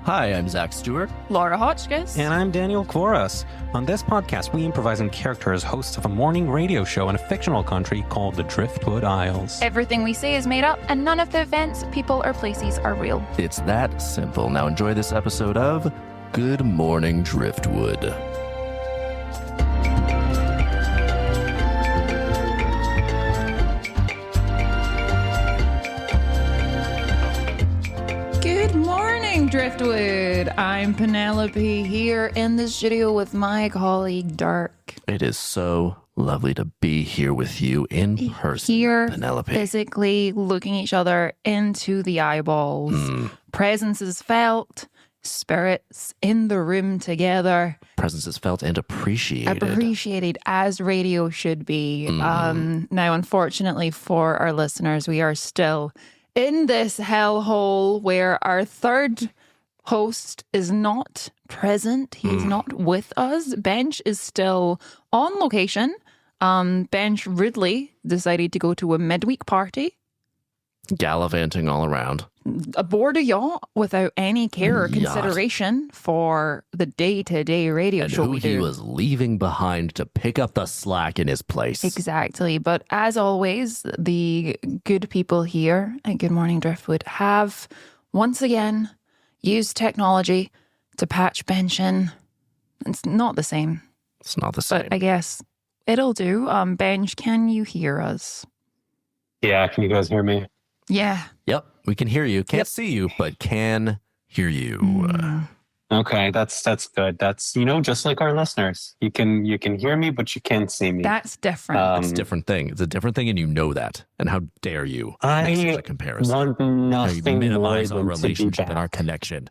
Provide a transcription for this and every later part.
Hi, I'm Zach Stewart. Laura Hotchkiss. And I'm Daniel Kvoras. On this podcast, we improvise in character as hosts of a morning radio show in a fictional country called the Driftwood Isles. Everything we say is made up, and none of the events, people, or places are real. It's that simple. Now enjoy this episode of Good Morning Driftwood. Good morning, Driftwood. I'm Penelope here in the studio with my colleague, Dirk. It is so lovely to be here with you in person, Here, Penelope. physically looking each other into the eyeballs. Presence is felt. Spirits in the room together. Presence is felt and appreciated. Appreciated as radio should be. Now, unfortunately for our listeners, we are still in this hellhole where our third host is not present. He is not with us. Bench is still on location. Bench Ridley decided to go to a midweek party. Gallivanting all around. Aboard a yacht without any care or consideration for the day-to-day radio And show who we he do. was leaving behind to pick up the slack in his place. Exactly. But as always, the good people here at Good Morning Driftwood have once again used technology to patch Bench in. It's not the same, It's not the same. but I guess it'll do. Bench, can you hear us? Yeah, can you guys hear me? Yeah. Yep, we can hear you. Can't see you, but can hear you. Okay, that's good. That's, just like our listeners. You can hear me, but you can't see me. That's different. It's a different thing. It's a different thing, and you know that. And how dare you make such a comparison? want How you nothing more minimize our than to be relationship and back. our connection.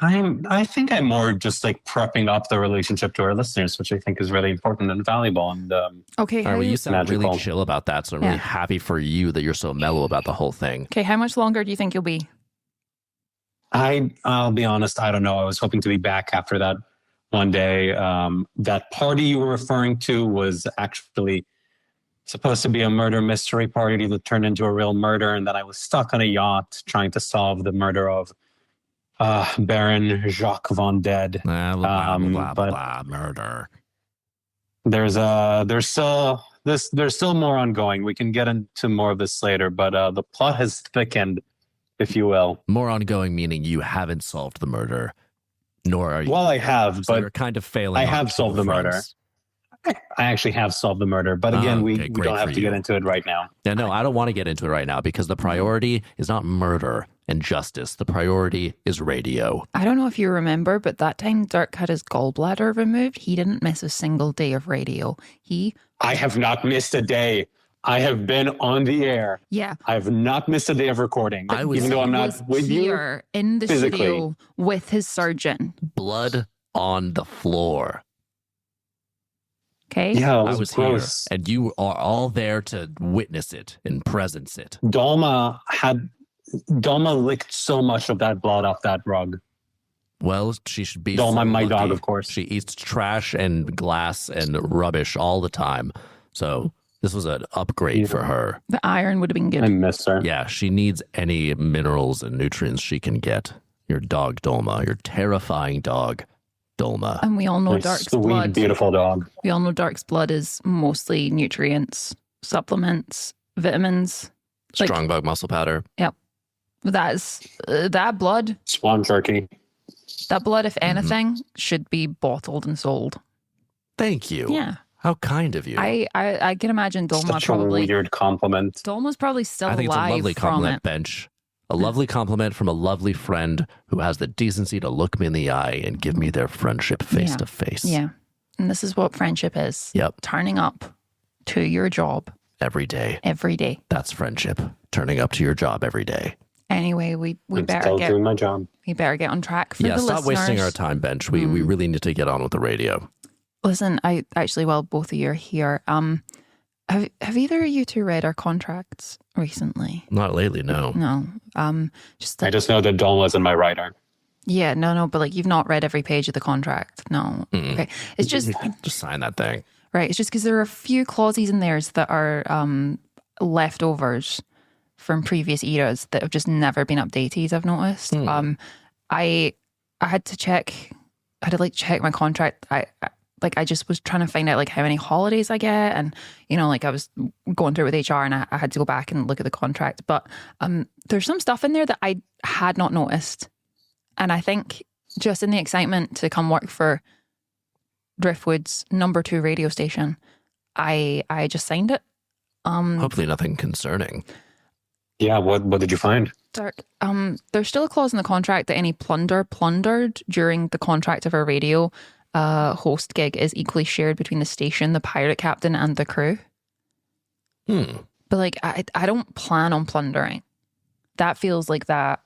I think I'm more just like prepping up the relationship to our listeners, which I think is really important and valuable. And Okay. All right, well, you sound really Magical. chill about that, so I'm really Yeah. happy for you that you're so mellow about the whole thing. Okay. How much longer do you think you'll be? I'll be honest, I don't know. I was hoping to be back after that one day. That party you were referring to was actually supposed to be a murder mystery party that turned into a real murder. And then I was stuck on a yacht trying to solve the murder of Baron Jacques Von Dead. Blah, blah, blah, but- blah, murder. There's still more ongoing. We can get into more of this later, but the plot has thickened, if you will. More ongoing meaning you haven't solved the murder, nor are you. Well, I have, so but you're kind of failing. I on have two solved the murder. fronts. I actually have solved the murder. But again, we Okay, great don't have for to you. get into it right now. Yeah, no, I don't want to get into it right now because the priority is not murder and justice. The priority is radio. I don't know if you remember, but that time Dirk had his gallbladder removed, he didn't miss a single day of radio. I have not missed a day. I have been on the air. Yeah. I have not missed a day of recording. I was- even though I'm He not was with you. here in the physically. studio with his surgeon. Blood on the floor. Okay. Yeah, it I was, was gross. here, and you are all there to witness it and presence it. Dalma licked so much of that blood off that rug. Well, she should be. Dalma, so my dog, lucky. of course. She eats trash and glass and rubbish all the time. So this was an upgrade for her. The iron would have been I good. miss her. Yeah, she needs any minerals and nutrients she can get. Your dog, Dolma. Your terrifying dog, Dolma. And we all know My Dirk's sweet, blood. beautiful dog. We all know Dirk's blood is mostly nutrients, supplements, vitamins. like- Strong bug muscle powder. That's that blood. Swan jerky. That blood, if anything, should be bottled and sold. Thank you. Yeah. How kind of you. I can imagine Dolma Such a probably. weird compliment. Dolma's probably still I think it's a alive lovely from compliment, it. Bench. A lovely compliment from a lovely friend who has the decency to look me in the eye and give me their friendship face Yeah. to face. Yeah. And this is what friendship is. Yep. Turning up to your job Every day. every day. That's friendship. Turning up to your job every day. Anyway, we I'm better still get doing my job. on track for Yeah, the stop listeners. wasting our time, Bench. We really need to get on with the radio. Listen, I actually, while both of you are here, have either of you two read our contracts recently? Not lately, no. No. Just I like, just know that Dalma isn't my writer. yeah, no, but like you've not read every page of the contract. No. Okay. It's just Just sign that thing. right. It's just because there are a few clauses in there that are leftovers from previous eras that have just never been updated, I've noticed. I had to check. I had to like check my contract. I just was trying to find out like how many holidays I get, and like I was going through it with HR, and I had to go back and look at the contract. But there's some stuff in there that I had not noticed, and I think just in the excitement to come work for Driftwood's #2 radio station, I just signed it. Hopefully nothing concerning. Yeah, what did you find? Dirk, there's still a clause in the contract that any plunder plundered during the contract of a radio host gig is equally shared between the station, the pirate captain, and the crew. But like, I don't plan on plundering. That feels like that.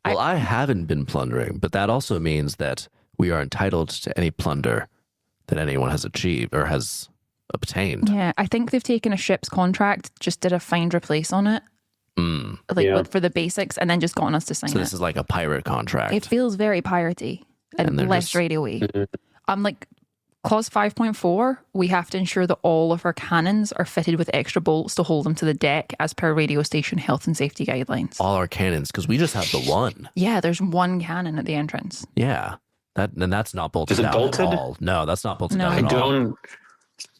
Well, I haven't been plundering, but that also means that we are entitled to any plunder that anyone has achieved or has obtained. Yeah, I think they've taken a ship's contract, just did a find replace on it. For the basics, and then just gotten us to sign it. So this is like a pirate contract. It feels very piratey and less radio-y. Like clause 5.4, we have to ensure that all of our cannons are fitted with extra bolts to hold them to the deck as per radio station health and safety guidelines. All our cannons, because we just have the one. Yeah, there's one cannon at the entrance. Yeah, that's not bolted Is it down bolted? at all. No, that's not bolted No. down at all.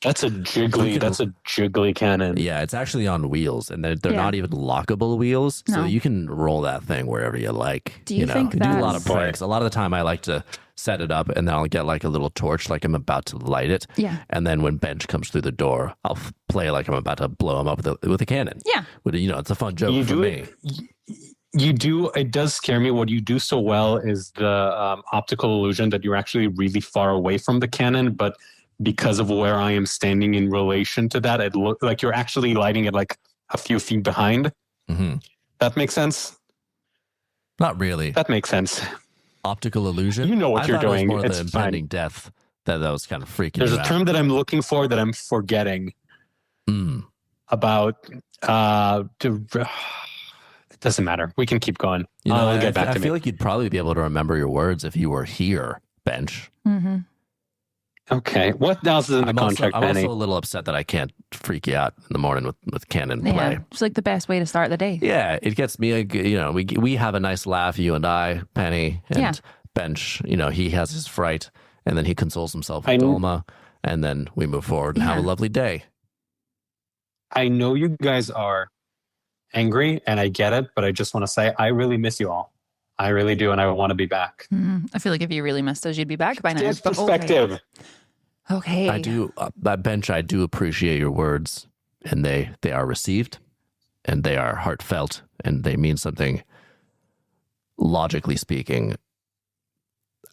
That's a jiggly cannon. Yeah, it's actually on wheels, and they're not even lockable wheels, so No. you can roll that thing wherever you like. Do you think do a lot of that's- pranks. A lot of the time, I like to set it up, and then I'll get like a little torch, like I'm about to light it. Yeah. And then when Bench comes through the door, I'll play like I'm about to blow him up with a cannon. Yeah. But, it's a fun joke You for do me. You do. It does scare me. What you do so well is the optical illusion that you're actually really far away from the cannon, but because of where I am standing in relation to that, it looks like you're actually lighting it like a few feet behind. Mm-hmm. That makes sense? Not really. That makes sense. Optical illusion. You know what I you're thought it was doing. more It's the fine. impending death that was kind of freaking There's you a out. term that I'm looking for that I'm forgetting about. It doesn't matter. We can keep going. I'll get back to I me. feel like you'd probably be able to remember your words if you were here, Bench. Mm-hmm. Okay. What else is in the contract, I'm Penny? also a little upset that I can't freak you out in the morning with cannon Yeah, play. it's like the best way to start the day. Yeah, it gets me. We have a nice laugh, you and I, Penny, and Bench. He has his fright, and then he consoles himself with Dolma, and then we move forward and have a lovely day. I know you guys are angry, and I get it, but I just want to say I really miss you all. I really do, and I want to be back. I feel like if you really missed us, you'd be back by now. It's But perspective. Okay. I do, Bench. I do appreciate your words, and they are received, and they are heartfelt, and they mean something. Logically speaking,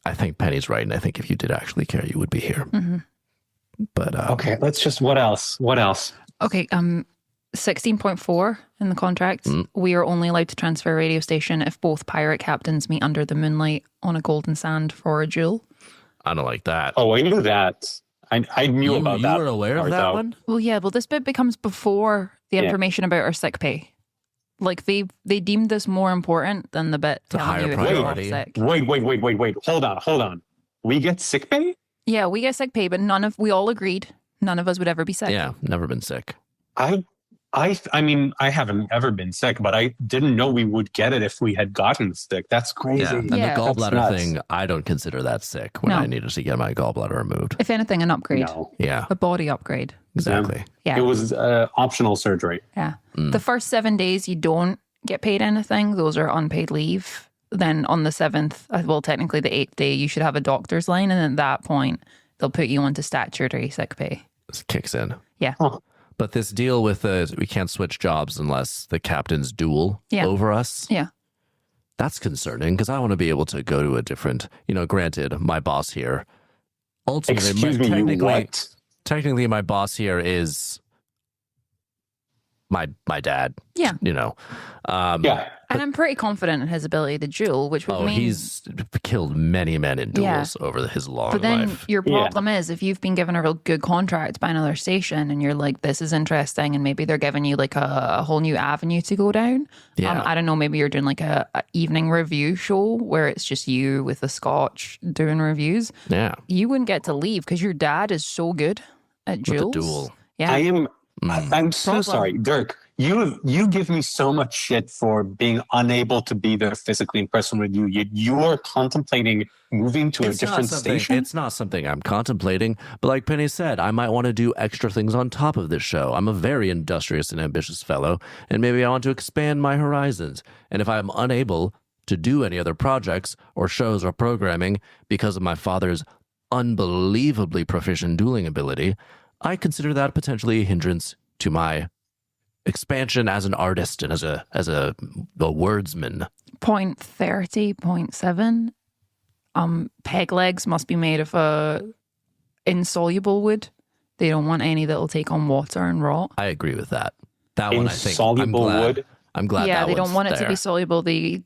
I think Penny's right, and I think if you did actually care, you would be here. Mm-hmm. But Okay, let's just. What else? What else? Okay. 16.4 in the contract, we are only allowed to transfer a radio station if both pirate captains meet under the moonlight on a golden sand for a duel. I don't like that. Oh, I knew that. I knew about that. You were aware of part, that though. one? Well, yeah, this bit becomes before the information about our sick pay. Like they deemed this more important than the bit The telling higher you if you're off priority. sick. Wait. Hold on. We get sick pay? Yeah, we get sick pay, but we all agreed none of us would ever be sick. Yeah, never been sick. I mean, I haven't ever been sick, but I didn't know we would get it if we had gotten sick. That's crazy. Yeah, and Yeah. the gallbladder That's thing, I don't consider that sick when No. I needed to get my gallbladder removed. If anything, an upgrade, No. Yeah, a body upgrade. exactly. Yeah. It was optional surgery. Yeah. The first 7 days you don't get paid anything. Those are unpaid leave. Then on the 7th, well, technically the 8th day, you should have a doctor's line. And at that point, they'll put you onto statutory sick pay. This kicks in. Yeah. Huh. But this deal with we can't switch jobs unless the captains duel over us. Yeah. That's concerning because I want to be able to go to a different, granted, my boss here. Ultimately, Excuse me, you what? technically my boss here is my dad. Yeah. Yeah. And I'm pretty confident in his ability to duel, which would mean... he's killed many men in duels over his long But then life. your problem is if you've been given a real good contract by another station and you're like, this is interesting, and maybe they're giving you like a whole new avenue to go down. Yeah. I don't know, maybe you're doing like a evening review show where it's just you with a scotch doing reviews. Yeah. You wouldn't get to leave because your dad is so good at With the duels. duel. Yeah. I'm so sorry, Dirk. you give me so much shit for being unable to be there physically in person with you. You are contemplating moving to a different station. It's not something I'm contemplating, but like Penny said, I might want to do extra things on top of this show. I'm a very industrious and ambitious fellow, and maybe I want to expand my horizons. And if I'm unable to do any other projects or shows or programming because of my father's unbelievably proficient dueling ability, I consider that potentially a hindrance to my expansion as an artist and as a wordsman. 0.30, 0.7. Peg legs must be made of insoluble wood. They don't want any that'll take on water and rot. I agree with that. That one, I think. Insoluble wood. I'm glad. Yeah, that they don't want it there. to be soluble. They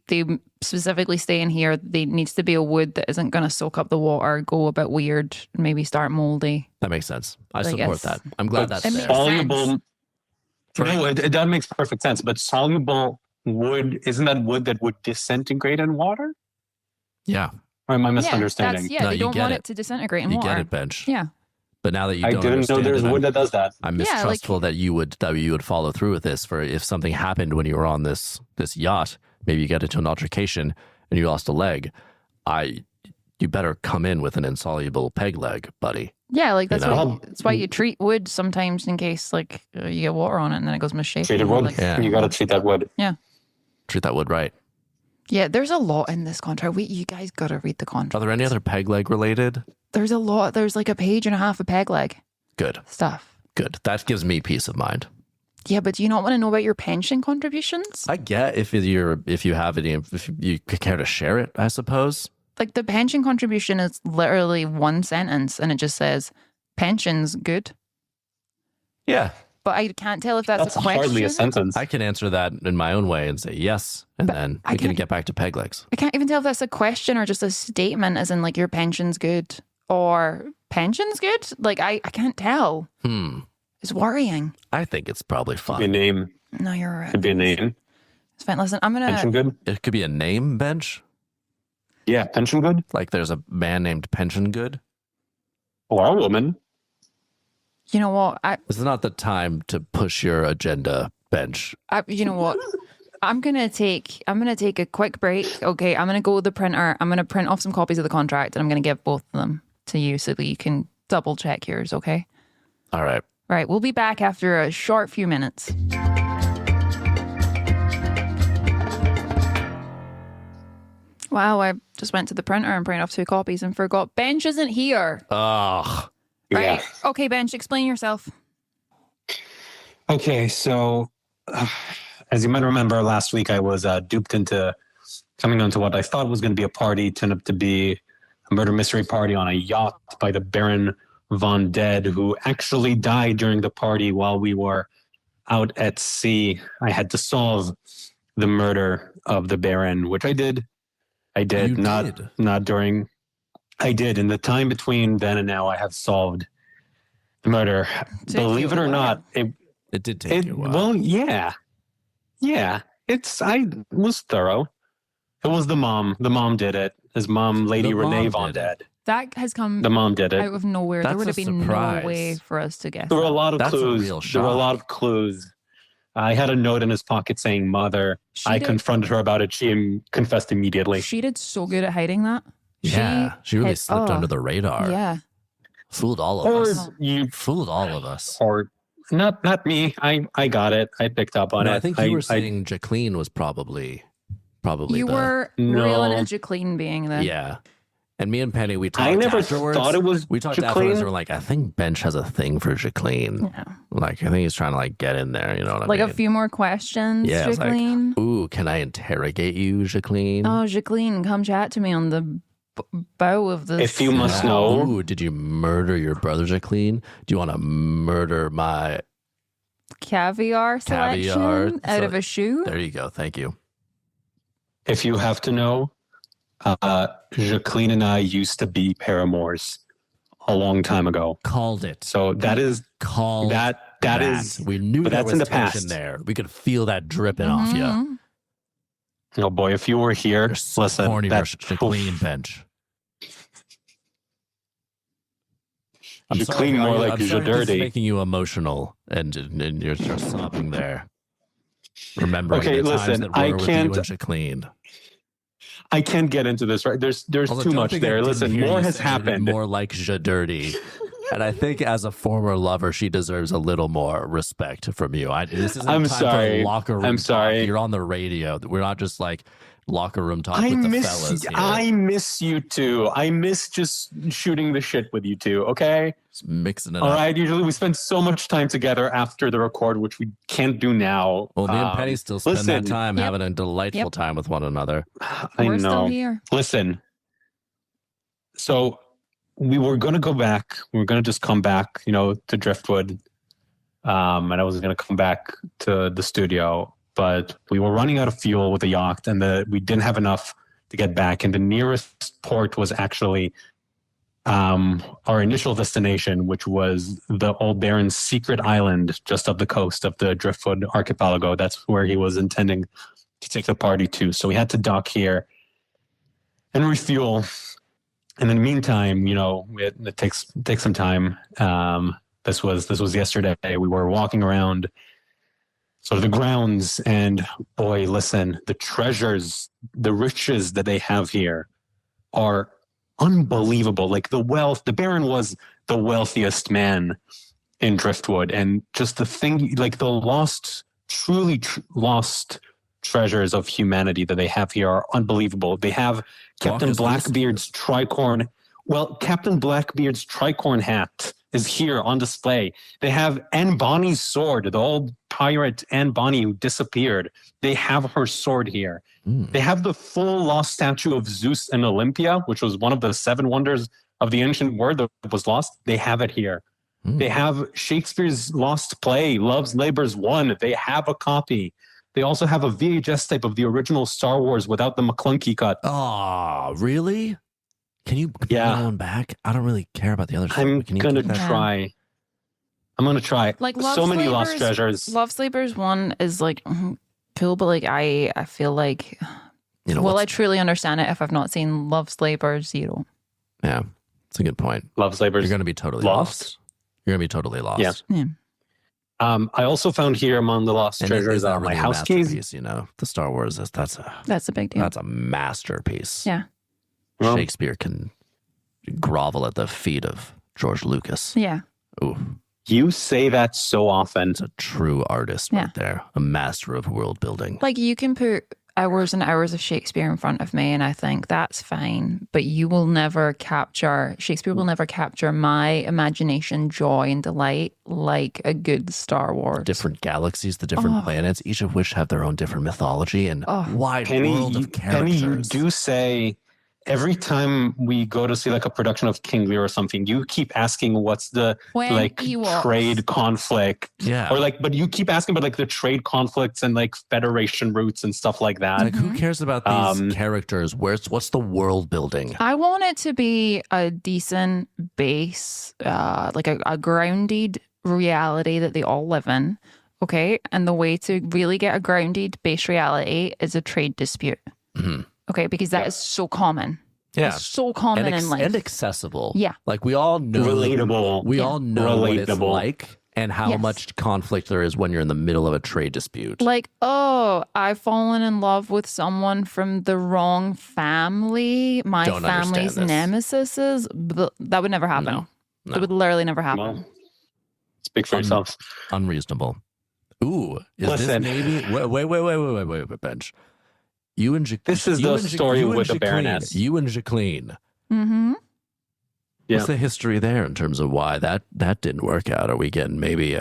specifically stay in here. They needs to be a wood that isn't going to soak up the water, go a bit weird, maybe start moldy. That makes sense. I Like, support it's- that. I'm glad that's it there. makes Soluble. No, it does make perfect sense. But soluble wood, isn't that wood that would disintegrate in water? Yeah, Or am I misunderstanding? No, they you don't get want it. it to disintegrate in you water. get it, Bench. Yeah. But now that you I don't didn't know understand there's it, wood that does that. I'm Yeah, mistrustful that you would follow through with this. For if something happened when you were on this yacht, maybe you get into an altercation and you lost a leg, you better come in with an insoluble peg leg, buddy. Yeah, like that's You know? why it's why you treat wood sometimes in case like you get water on it and then it goes misshapen. Treated wood. Like, Yeah. You got to treat that wood. Treat that wood right. yeah, there's a lot in this contract. You guys got to read the contract. Are there any other peg leg related? There's a lot. There's like a page and a half of peg leg Good. stuff. Good. That gives me peace of mind. Yeah, but do you not want to know about your pension contributions? I get if you have any, if you care to share it, I suppose. Like the pension contribution is literally one sentence and it just says pension's good. Yeah. But I can't tell if that's a question. hardly a sentence. I can answer that in my own way and say yes, and then I we can can't- get back to peg legs. I can't even tell if that's a question or just a statement, as in like your pension's good or pension's good. Like I can't tell. It's worrying. I think it's probably Could be a fun. name. No, you're right. Could be a name. It's fine. Listen, I'm gonna. Pension good? It could be a name, Bench. Yeah, pension good? Like there's a man named Pension Good. Or a woman. You know what? This is not the time to push your agenda, Bench. You know what? I'm gonna take a quick break. Okay, I'm gonna go with the printer. I'm gonna print off some copies of the contract, and I'm gonna give both of them to you so that you can double check yours. Okay. All right. Right. We'll be back after a short few minutes. Wow, I just went to the printer and printed off 2 copies and forgot Bench isn't here. Ugh. Right. Yeah. Okay, Bench, explain yourself. Okay, so as you might remember, last week I was duped into coming onto what I thought was going to be a party, turned up to be a murder mystery party on a yacht by the Baron von Dead, who actually died during the party while we were out at sea. I had to solve the murder of the Baron, which I did. I did, You not did? not during. I did. In the time between then and now, I have solved the murder. Took Believe you it a or while. not, It did take you a while. well, yeah. I was thorough. It was the mom. The mom did it. His mom, Lady The Renee mom von did it. Dead. That has come The mom did it. out of nowhere. That's There would a have been surprise. no way for us to guess. There were a that. lot of That's a clues. real There were a shock. lot of clues. I had a note in his pocket saying "mother." She I did- confronted her about it. She confessed immediately. She did so good at hiding that. Yeah. She really had- slipped oh, under the radar. Yeah. Fooled all of Or us. you, Fooled all of us. or not me. I got it. I picked up on No, it. I think you were saying Jacqueline was probably You the, were No. reeling in Jacqueline being there. Yeah. And me and Penny, we talked I never afterwards. thought it was We talked Jacqueline. afterwards and we're like, I think Bench has a thing for Jacqueline. Yeah. Like, I think he's trying to like get in there, you know what I Like mean? a few more questions, Yeah, it's like, Jacqueline. Ooh, can I interrogate you, Jacqueline? Oh, Jacqueline, come chat to me on the bow of the. If you must know. Ooh, did you murder your brother, Jacqueline? Do you want to murder my... caviar selection Caviar out of a shoe. There you go. Thank you. If you have to know, Jacqueline and I used to be paramours a long time ago. Called it. So that is Called that is. We knew but there that's was in the tension past. there. We could feel that dripping off you. Mhm. Oh boy, if you were here, You're so listen. horny That, for Jacqueline, Bench. Jacqueline more like I'm sorry if this is Dirty. making you emotional and you're sobbing there. Remembering Okay, the times listen, that were with you and Jacqueline. I can't get into this, right? There's too much there. Listen, more has happened. More like Ja Dirty. And I think as a former lover, she deserves a little more respect from you. This isn't time for locker room talk. You're on the radio. We're not just like locker room talk with the fellas here. I miss you two. I miss just shooting the shit with you two, okay? Just mixing it All up. right, usually we spend so much time together after the record, which we can't do now. Well, me and Penny still spend that time having a delightful time with one another. We're still here. Listen, so we were going to go back. We were going to just come back, to Driftwood. And I was going to come back to the studio. But we were running out of fuel with the yacht, and we didn't have enough to get back. And the nearest port was actually our initial destination, which was the old Baron's secret island just up the coast of the Driftwood archipelago. That's where he was intending to take the party to. So we had to dock here and refuel. And in the meantime, it takes some time. This was yesterday. We were walking around sort of the grounds, and boy, listen, the treasures, the riches that they have here are unbelievable. Like the wealth, the Baron was the wealthiest man in Driftwood, and just the thing, like the truly lost treasures of humanity that they have here are unbelievable. They have Captain Blackbeard's tricorn. Well, Captain Blackbeard's tricorn hat is here on display. They have Anne Bonny's sword, the old pirate Anne Bonny who disappeared. They have her sword here. They have the full lost statue of Zeus and Olympia, which was one of the 7 wonders of the ancient world that was lost. They have it here. They have Shakespeare's lost play, Love's Labour's Won. They have a copy. They also have a VHS tape of the original Star Wars without the McClunky cut. Oh, really? Can you put that one back? I don't really care about the other stuff. I'm going to try. I'm going to try. Like so many lost treasures. Love's Labour's Won is like cool, but like I feel like, will I truly understand it if I've not seen Love's Labour 0? Yeah, it's a good point. Love's Labour. You're going to be totally lost. You're going to be totally lost. Yeah. I also found here among the lost treasures my house keys. The Star Wars, that's a big deal. That's a masterpiece. Yeah. Well, Shakespeare can grovel at the feet of George Lucas. Yeah. Ooh. You say that so often. It's a true artist right there. A master of world building. Like you can put hours and hours of Shakespeare in front of me and I think that's fine, but Shakespeare will never capture my imagination, joy and delight like a good Star Wars. The different galaxies, the different planets, each of which have their own different mythology and wide world of characters. Penny, you do say every time we go to see like a production of King Lear or something, you keep asking what's the trade conflict. Yeah. Or but you keep asking about like the trade conflicts and like Federation routes and stuff like that. Like who cares about these characters? What's the world building? I want it to be a decent base, like a grounded reality that they all live in. Okay. And the way to really get a grounded base reality is a trade dispute. Mm-hmm. Okay, because that is so common. Yeah. It's so common in life. And accessible. Yeah. Like we all know. Relatable. We all know what it's like and how much conflict there is when you're in the middle of a trade dispute. Like, I've fallen in love with someone from the wrong family. My family's nemesis is. That would never happen. No. It would literally never happen. Well, speak for yourselves. Unreasonable. Ooh. This maybe... Wait, Bench. This is the story with the Baroness. You and Jacqueline. Mm-hmm. Yeah. What's the history there in terms of why that didn't work out? Are we getting maybe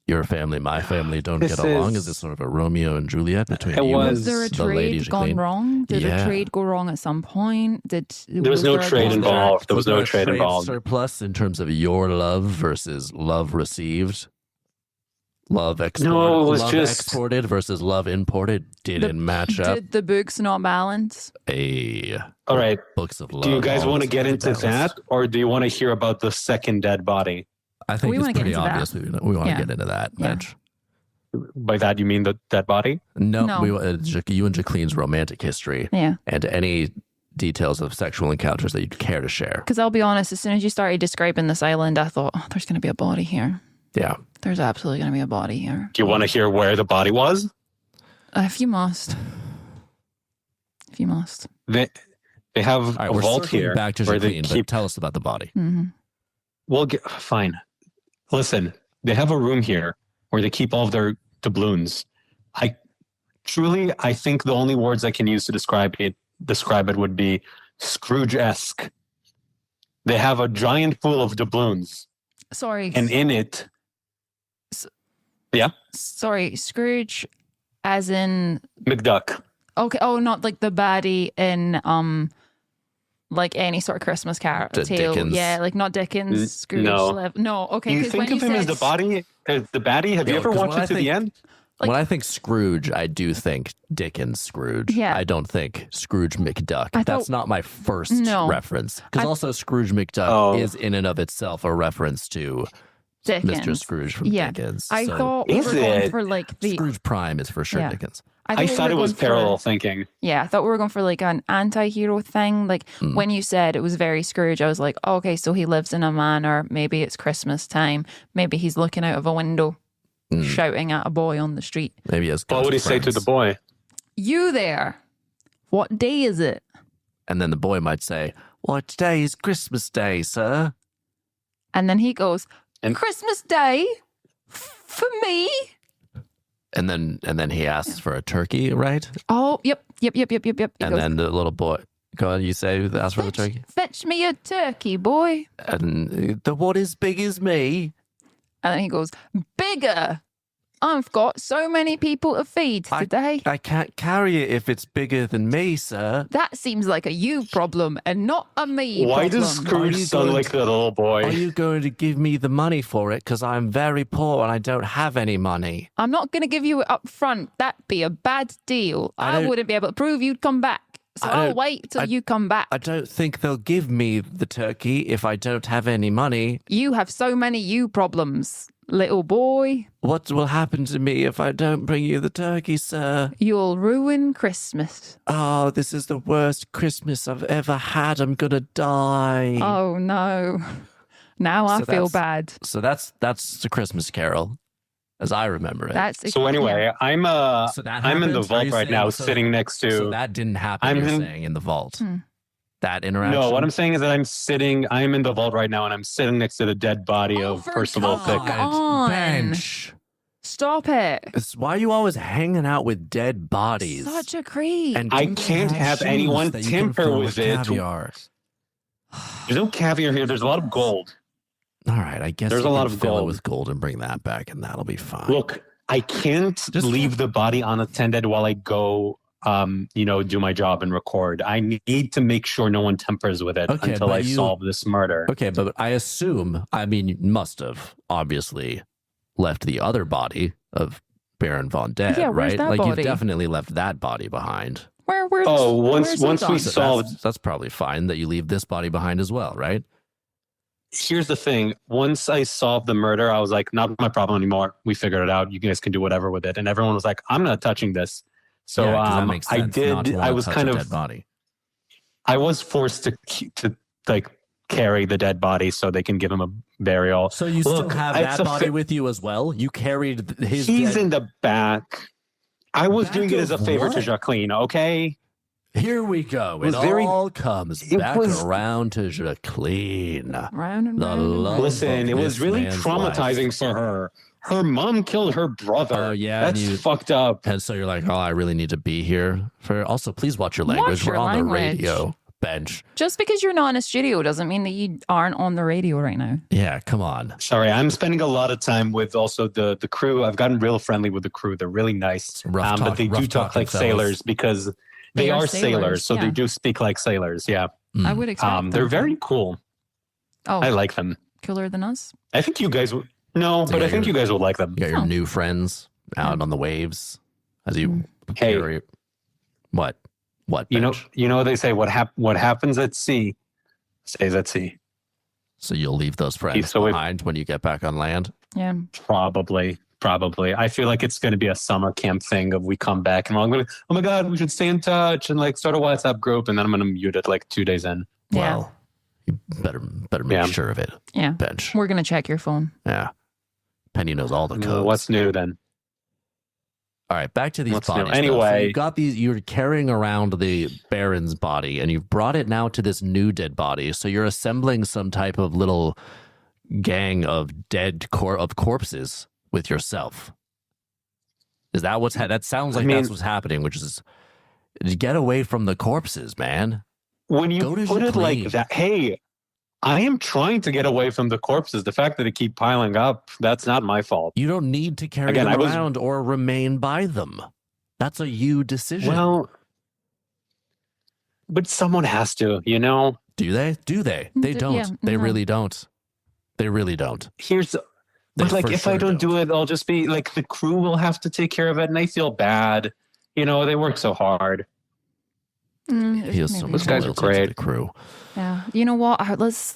your family, my family don't get along? Is this sort of a Romeo and Juliet between you and Was there a trade gone wrong? Did a trade go wrong at some point? There was no trade involved. There was no trade involved. Surplus in terms of your love versus love received? Love exported, no, it was exported versus love imported didn't match up. Did the books not balance? All right. Books of love. Do you guys want to get into that, or do you want to hear about the second dead body? I think it's pretty obvious. We want to get into that, Bench. By that, you mean the dead body? No. You and Jacqueline's romantic history. Yeah. And any details of sexual encounters that you'd care to share. Because I'll be honest, as soon as you started describing this island, I thought, there's going to be a body here. Yeah. There's absolutely going to be a body here. Do you want to hear where the body was? If you must. If you must. They have All right, a we're vault circling here back to where they Jacqueline, but keep. tell us about the body. Mm-hmm. Well, fine. Listen, they have a room here where they keep all of their doubloons. I think the only words I can use to describe it would be Scrooge-esque. They have a giant pool of doubloons. Sorry. And in it, Sorry, Scrooge as in... McDuck. Okay, oh, not like the baddie in like any sort of Christmas tale. Dickens. Yeah, like not Dickens. Scrooge. No. No, okay. You think of him as the baddie? Have you ever watched it to the end? When I think Scrooge, I do think Dickens Scrooge. Yeah. I don't think Scrooge McDuck. I That's thought- not my first No. reference. Because also Scrooge McDuck is in and of itself a reference to Dickens. Mr. Scrooge from Yeah. Dickens. I So thought we Is were going it? for like the... Scrooge Prime is for sure Yeah. Dickens. I thought it was parallel thinking. Yeah, I thought we were going for like an anti-hero thing. Like when you said it was very Scrooge, I was like, oh, okay, so he lives in a manor. Maybe it's Christmas time. Maybe he's looking out of a window, shouting at a boy on the street. Maybe he has What would he say to the boy? You there? What day is it? And then the boy might say, "Well, today is Christmas Day, sir." And then he goes, And- Christmas Day for me? And then he asks for a turkey, right? Oh, yep. He And goes, then the little boy, go on, you say, ask for the turkey. fetch me a turkey, boy. And the what is big as me? And then he goes, bigger. I've got so many people to feed today. I can't carry it if it's bigger than me, sir. That seems like a you problem and not a me Why problem. does Scrooge Are you sound going like that little boy? Are you going to give me the money for it? Because I'm very poor and I don't have any money. I'm not going to give you it up front. That'd be a bad deal. I don't- wouldn't be able to prove you'd come back. So I I'll don't- wait till you come back. I don't think they'll give me the turkey if I don't have any money. You have so many you problems, little boy. What will happen to me if I don't bring you the turkey, sir? You'll ruin Christmas. Oh, this is the worst Christmas I've ever had. I'm gonna die. Oh no. Now I So feel that's- bad. So that's the Christmas Carol, as I remember it. That's So anyway, I'm So that in the happened? Are vault you right saying- now, so- sitting next to. So that didn't happen. I'm You're in- saying in the vault. Hmm. That interaction. No, what I'm saying is that I'm in the vault right now, and I'm sitting next to the dead body of for Percival God's Thick. sake. on. Bench. Stop it. Why are you always hanging out with dead bodies? Such a creep. And I don't can't have shoes anyone that you can tamper fill with it. caviar. There's no caviar here. There's a lot of gold. All right, I guess There's you a lot can of fill it gold. with gold and bring that back, and that'll be fine. Look, I can't Just- leave the body unattended while I go, do my job and record. I need to make sure no one tampers with it Okay, until but I you- solve this murder. Okay, but I assume, you must have obviously left the other body of Baron von Dead, Yeah, where's right? that Like body? you've definitely left that body behind. Where's Oh, once where's we it gone? So solved. that's probably fine that you leave this body behind as well, right? Here's the thing. Once I solved the murder, I was like, not my problem anymore. We figured it out. You guys can do whatever with it. And everyone was like, I'm not touching this. So Yeah, 'cause that makes I sense not to did. wanna I was touch kind a of. dead body. I was forced to like carry the dead body so they can give him a burial. So you Look, still have it's that a body fa- with you as well? You carried his He's dead... in the back. I was Back doing it as a of favor to what? Jacqueline. Okay. Here we go. It was very- all comes it back was- around to Jacqueline. Round and The round. And love- round. Listen, of it was this really man's traumatizing for her. Her mom killed her brother. Oh, yeah, and That's you- fucked up. And so you're like, oh, I really need to be here. For also, please watch your language. Watch your We're on the language. radio. Bench. Just because you're not in a studio doesn't mean that you aren't on the radio right now. Yeah, come on. Sorry, I'm spending a lot of time with also the crew. I've gotten real friendly with the crew. They're really nice. Rough But they rough do talk talking like fellas. sailors because they are sailors, so yeah. they do speak like sailors. Yeah. I would expect them. They're very cool. Oh, I like them. cooler than us. I think you guys would. No, but Yeah, I think you guys would like them. You got your Oh. new friends out on the waves as you Hey. carry. What? What? You Bench? know they say what happens at sea stays at sea. So you'll leave those friends so if- behind when you get back on land? Yeah. Probably. I feel like it's going to be a summer camp thing of we come back and I'm going to, oh my God, we should stay in touch and like start a WhatsApp group. And then I'm going to mute it like 2 days in. Yeah. Well, you better make Yeah. sure of it. Yeah. Bench. We're going to check your phone. Yeah. Penny knows all the codes. What's new then? All right, back to these What's new? bodies. Anyway, So you're carrying around the Baron's body, and you've brought it now to this new dead body. So you're assembling some type of little gang of corpses with yourself. Is that that sounds like that's what's happening, which is get away from the corpses, man. When you put it like that, hey, I am trying to get away from the corpses. The fact that they keep piling up, that's not my fault. You don't need to carry them around or remain by them. That's a you decision. Well, but someone has to, you know? Do they? They don't. Yeah, they really don't. They really don't. But like, if I don't do it, I'll just be like, the crew will have to take care of it, and I feel bad. You know, they work so hard. He has so much guys are great. to the crew. Yeah. You know what? Let's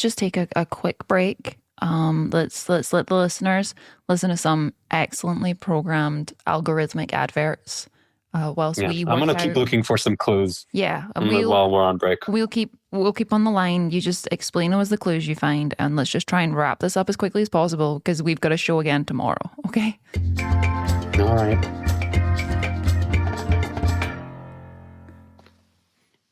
just take a quick break. Let's let the listeners listen to some excellently programmed algorithmic adverts. Whilst we I'm gonna keep looking for some clues. Yeah, while we're on break, we'll keep on the line. You just explain to us the clues you find, and let's just try and wrap this up as quickly as possible because we've got a show again tomorrow. Okay. All right.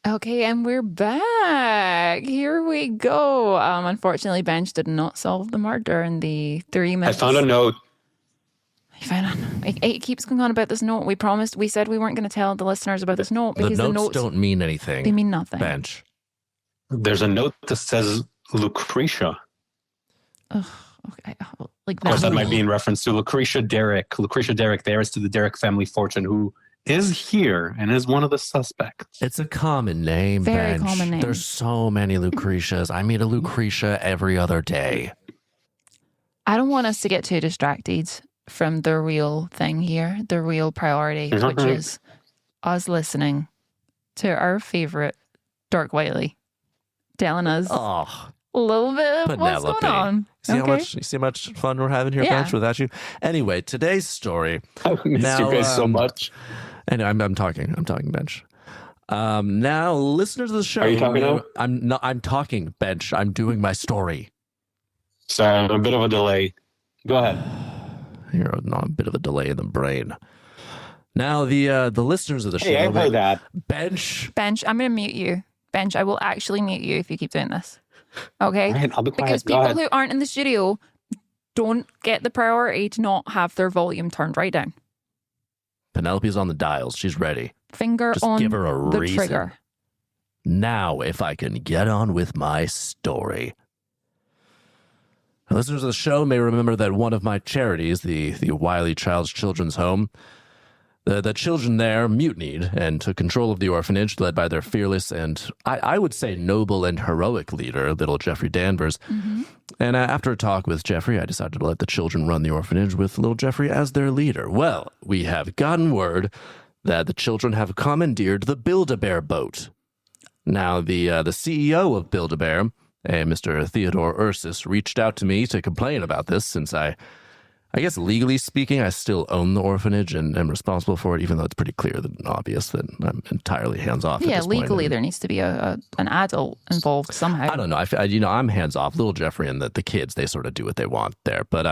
Okay, and we're back. Here we go. Unfortunately, Bench did not solve the murder in the 3 minutes. I found a note. It keeps going on about this note. We said we weren't going to tell the listeners about this note because the notes don't mean anything. They mean nothing. Bench. There's a note that says Lucretia. Ugh, okay. Like that. Of course, that might be in reference to Lucretia Derrick. Lucretia Derrick, the heiress to the Derrick family fortune, who is here and is one of the suspects. It's a common name, Very Bench. common name. There's so many Lucretias. I meet a Lucretia every other day. I don't want us to get too distracted from the real thing here, the real priority, which is us listening to our favorite Dirk Wiley telling us a little bit of what's going on. You see how much fun we're having here, Bench, without you? Anyway, today's story. I missed you guys so much. And I'm talking, Bench. Now, listeners of the show. Are you talking now? I'm talking, Bench. I'm doing my story. Sorry, I'm a bit of a delay. Go ahead. You're a bit of a delay in the brain. Now, the listeners of the show. Hey, I heard that. Bench, I'm going to mute you. Bench, I will actually mute you if you keep doing this. Okay? All right, I'll be quiet. Because people who aren't in the studio don't get the priority to not have their volume turned right down. Penelope's on the dials. She's ready. Finger Just on give her a the reason. trigger. Now, if I can get on with my story. Listeners of the show may remember that one of my charities, the Wiley Child's Children's Home, the children there mutinied and took control of the orphanage, led by their fearless and, I would say, noble and heroic leader, little Jeffrey Danvers. Mm-hmm. And after a talk with Jeffrey, I decided to let the children run the orphanage with little Jeffrey as their leader. Well, we have gotten word that the children have commandeered the Build-A-Bear boat. Now, the CEO of Build-A-Bear, Mr. Theodore Ursus, reached out to me to complain about this since I guess legally speaking, I still own the orphanage and am responsible for it, even though it's pretty clear and obvious that I'm entirely hands-off at this legally point. there needs to be an adult involved somehow. I don't know. I'm hands-off. Little Jeffrey and the kids, they sort of do what they want there. But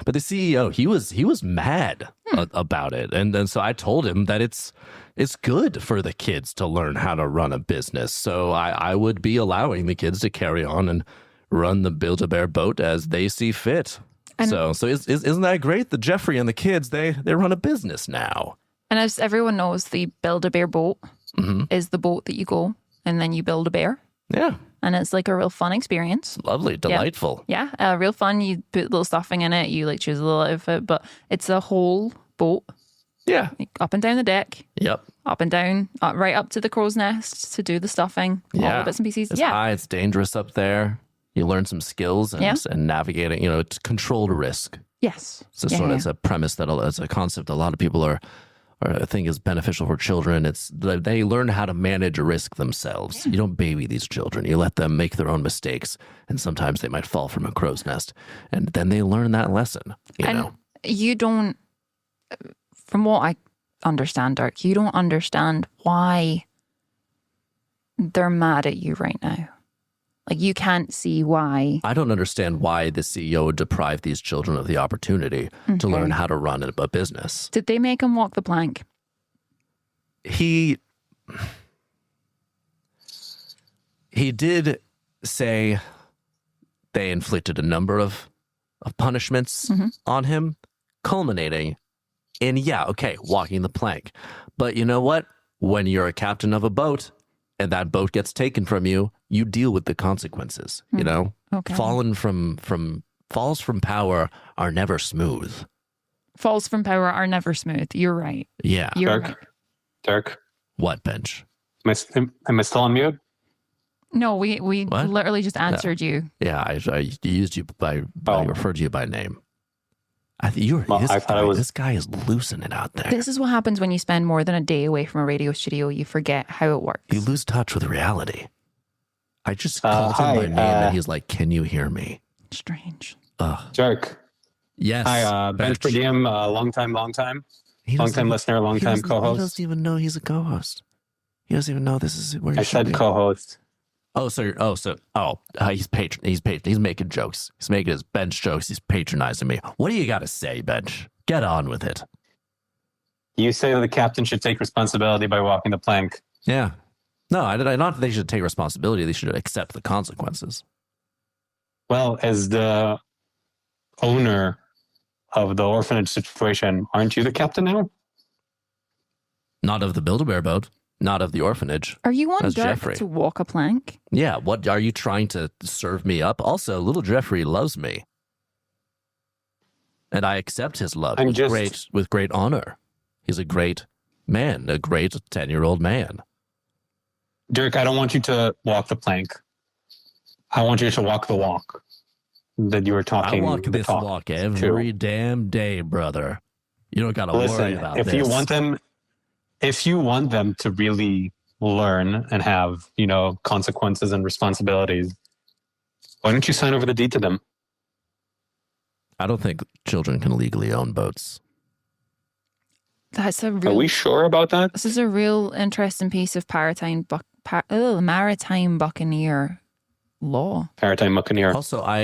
the CEO, he was mad about it. And then so I told him that it's good for the kids to learn how to run a business. So I would be allowing the kids to carry on and run the Build-A-Bear boat as they see fit. And so isn't that great? The Jeffrey and the kids, they run a business now. And as everyone knows, the Build-A-Bear boat is the boat that you go and then you build a bear. Yeah. And it's like a real fun experience. Lovely, delightful. Yeah, real fun. You put little stuffing in it. You like choose a little outfit, but it's a whole boat. Yeah. Up and down the deck. Yep. Up and down, right up to the crow's nest to do the stuffing. Yeah. All the bits and pieces. It's high, it's dangerous up there. You learn some skills and navigating, it's controlled risk. Yes. So it's a premise it's a concept a lot of people are I think is beneficial for children. It's they learn how to manage risk themselves. Yeah. You don't baby these children. You let them make their own mistakes, and sometimes they might fall from a crow's nest, and then they learn that lesson. You don't, from what I understand, Dirk, you don't understand why they're mad at you right now. Like, you can't see why. I don't understand why the CEO would deprive these children of the opportunity to learn how to run a business. Did they make him walk the plank? He did say they inflicted a number of punishments on him, culminating in, walking the plank. But you know what? When you're a captain of a boat and that boat gets taken from you, you deal with the consequences, you know? Okay. Falls from power are never smooth. Falls from power are never smooth. You're right. Yeah. You're right. Dirk. What, Bench? Am I still on mute? No, we What? literally just answered you. Yeah, I used you I referred to you by name. I thought this guy is losing it out there. This is what happens when you spend more than a day away from a radio studio. You forget how it works. You lose touch with reality. I just called him by name and he's like, "Can you hear me?" Strange. Dirk. Yes. Hi, Bench PerDiem, long time listener, long time co-host. He doesn't even know he's a co-host. He doesn't even know this is where I said co-host. He's He's making jokes. He's making his Bench jokes. He's patronizing me. What do you got to say, Bench? Get on with it. You say that the captain should take responsibility by walking the plank. Yeah. No, not that they should take responsibility. They should accept the consequences. Well, as the owner of the orphanage situation, aren't you the captain now? Not of the Build-A-Bear boat. Not of the orphanage. Are you on That's Dirk Jeffrey. to walk a plank? Yeah, what are you trying to serve me up? Also, little Jeffrey loves me. And I accept his love with great honor. He's a great man, a great 10-year-old man. Dirk, I don't want you to walk the plank. I want you to walk the walk that you were talking. I walk this walk every damn day, brother. You don't got to worry about this. If you want them to really learn and have, consequences and responsibilities, why don't you sign over the deed to them? I don't think children can legally own boats. Are we sure about that? This is a real interesting piece of maritime buccaneer law. Maritime buccaneer. Also, I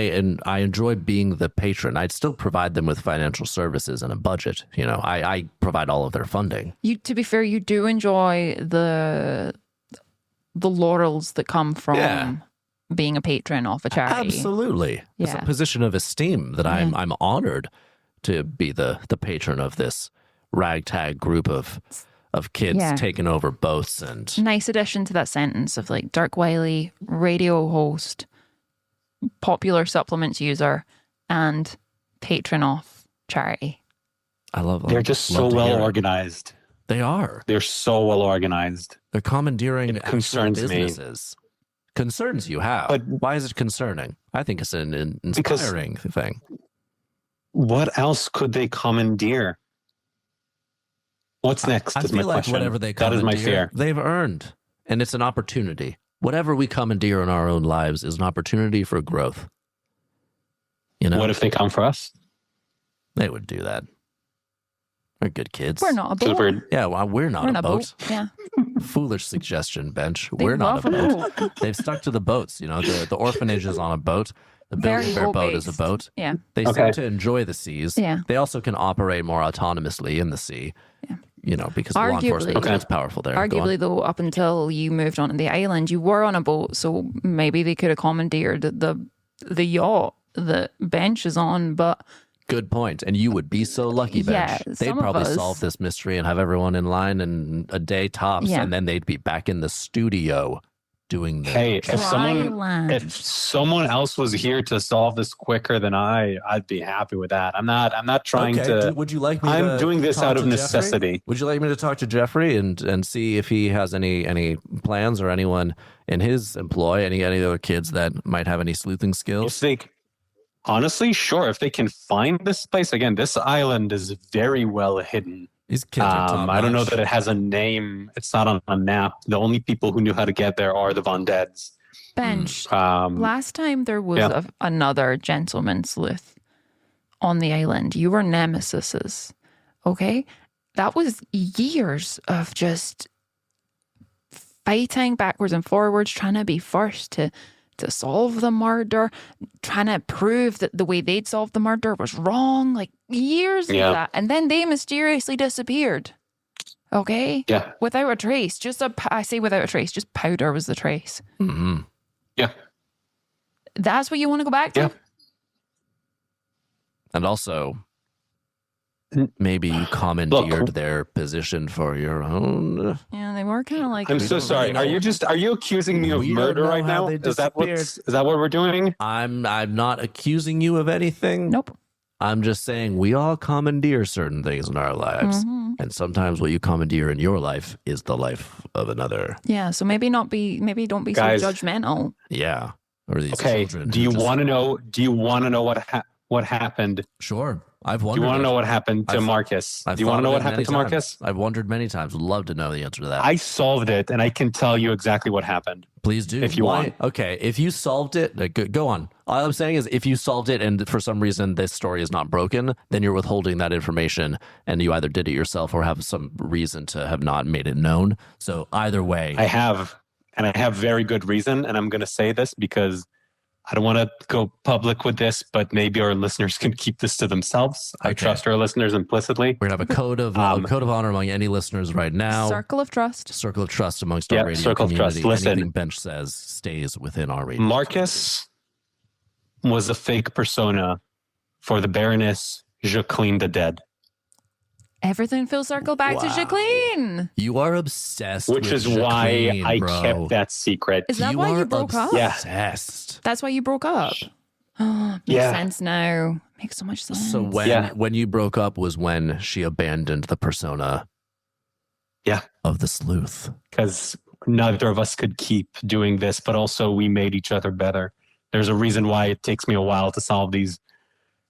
enjoy being the patron. I'd still provide them with financial services and a budget. I provide all of their funding. To be fair, you do enjoy the laurels that come from being a patron of a charity. Absolutely. It's a position of esteem that I'm honored to be the patron of this ragtag group of kids taking over boats. And nice addition to that sentence of like Dirk Wiley, radio host, popular supplements user, and patron of charity. I love them. They're just so well organized. They are. They're so well organized. They're commandeering concerns businesses. Concerns you? How? But why is it concerning? I think it's an inspiring thing. What else could they commandeer? What's next? I is feel my like question. Whatever they that is my fear. They've earned, and it's an opportunity. Whatever we commandeer in our own lives is an opportunity for growth. What if they come for us? They would do that. We're good kids. We're not a boat. We're not a boat. Yeah. Foolish suggestion, Bench. We're not a boat. They've stuck to the boats. The orphanage is on a boat. The Build-A-Bear boat is a boat. Yeah. They seem to enjoy the seas. Yeah. They also can operate more autonomously in the sea. Yeah. Because law enforcement is powerful there. Arguably, though, up until you moved onto the island, you were on a boat, so maybe they could have commandeered the yacht that Bench is on, but... Good point. And you would be so lucky, Bench. They'd probably solve this mystery and have everyone in line in a day tops, and then they'd be back in the studio doing the... Hey, if someone else was here to solve this quicker than I'd be happy with that. I'm not trying to... Would you like me I'm doing this out of necessity. Jeffrey? Would you like me to talk to Jeffrey and see if he has any plans or anyone in his employ, any other kids that might have any sleuthing skills? Honestly, sure. If they can find this place, again, this island is very well hidden. These kids are top-notch. I don't know that it has a name. It's not on a map. The only people who knew how to get there are the Von Deads. Bench. Last time there was another gentleman sleuth on the island. You were nemesises. Okay? That was years of just fighting backwards and forwards, trying to be first to to solve the murder, trying to prove that the way they'd solved the murder was wrong, like years of that. And then they mysteriously disappeared. Okay? Yeah. Without a trace. I say without a trace, just powder was the trace. Mm-hmm. Yeah. That's what you want to go back to? Yeah. And also, maybe you commandeered their position for your own. Yeah, they were kind of like. I'm so sorry. Are you accusing me of murder right now? Is that what we're doing? I'm not accusing you of anything. Nope. I'm just saying we all commandeer certain things in our lives. Mm-hmm. And sometimes what you commandeer in your life is the life of another. Yeah, so maybe don't be Guys, so judgmental. Yeah. Or these okay. children. Do you want to know what happened? Sure. I've Do wondered. you want to know what happened to Marcus? Do you want to know what happened to Marcus? I've wondered many times. Would love to know the answer to that. I solved it, and I can tell you exactly what happened. Please do. If you want. Okay. If you solved it, go on. All I'm saying is if you solved it and for some reason this story is not broken, then you're withholding that information and you either did it yourself or have some reason to have not made it known. So either way. I have very good reason, and I'm going to say this because I don't want to go public with this, but maybe our listeners can keep this to themselves. I trust our listeners implicitly. We're going to have a code of honor among any listeners right now. Circle of trust. Circle of trust amongst our radio circle community. of trust. Listen, anything Bench says stays within our radio. Marcus was a fake persona for the Baroness Jacqueline the Dead. Everything feels circled back to Jacqueline. You are obsessed Which with is Jacqueline, why I bro. kept that secret. Is that why you broke up? Yeah. Obsessed. That's why you broke up? Makes sense now. Makes so much sense. So when you broke up was when she abandoned the persona of the sleuth. Because neither of us could keep doing this, but also we made each other better. There's a reason why it takes me a while to solve these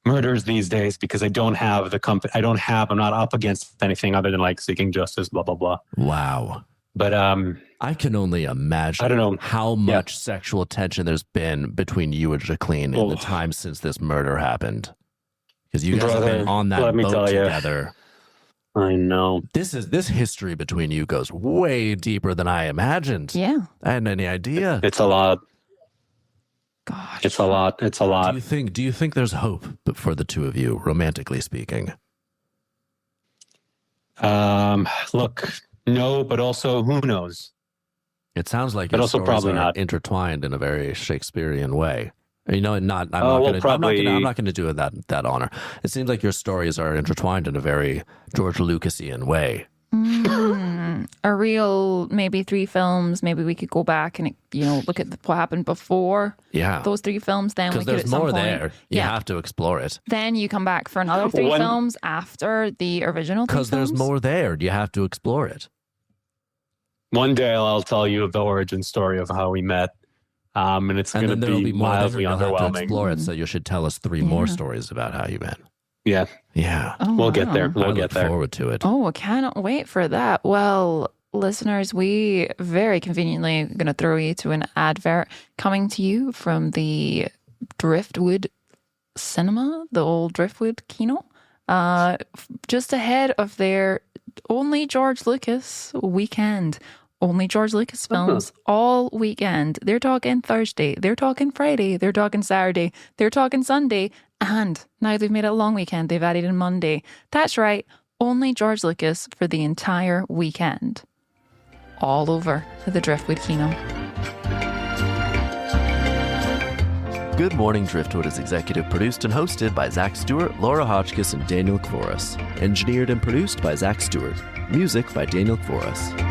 murders these days, because I don't have I'm not up against anything other than like seeking justice, blah, blah, blah. Wow. But I can only imagine I don't know how much sexual tension there's been between you and Jacqueline in the time since this murder happened. Because you guys have been on that boat together. I know. This history between you goes way deeper than I imagined. Yeah. I hadn't any idea. It's a lot. Gosh. It's a lot. Do you think there's hope for the two of you, romantically speaking? Look, no, but also who knows? It sounds like your stories probably not intertwined in a very Shakespearean way. I'm not going to do it that honor. It seems like your stories are intertwined in a very George Lucasian way. A real, maybe 3 films. Maybe we could go back and look at what happened before. Yeah, those 3 films. Then because there's more there. You have to explore it. Then you come back for another 3 films after the original. Because there's more there. You have to explore it. One day I'll tell you the origin story of how we met. And it's going to be mildly underwhelming. To explore it, so you should tell us 3 more stories about how you met. Yeah. Oh, we'll get there. I look forward to it. Oh, I cannot wait for that. Well, listeners, we very conveniently going to throw you to an advert coming to you from the Driftwood cinema, the old Driftwood kino, just ahead of their Only George Lucas weekend. Only George Lucas films all weekend. They're talking Thursday, they're talking Friday, they're talking Saturday, they're talking Sunday, and now they've made it a long weekend. They've added in Monday. That's right, only George Lucas for the entire weekend. All over the Driftwood Kino. Good Morning Driftwood is executive produced and hosted by Zach Stewart, Laura Hotchkiss, and Daniel Kvoras. Engineered and produced by Zach Stewart. Music by Daniel Kvoras.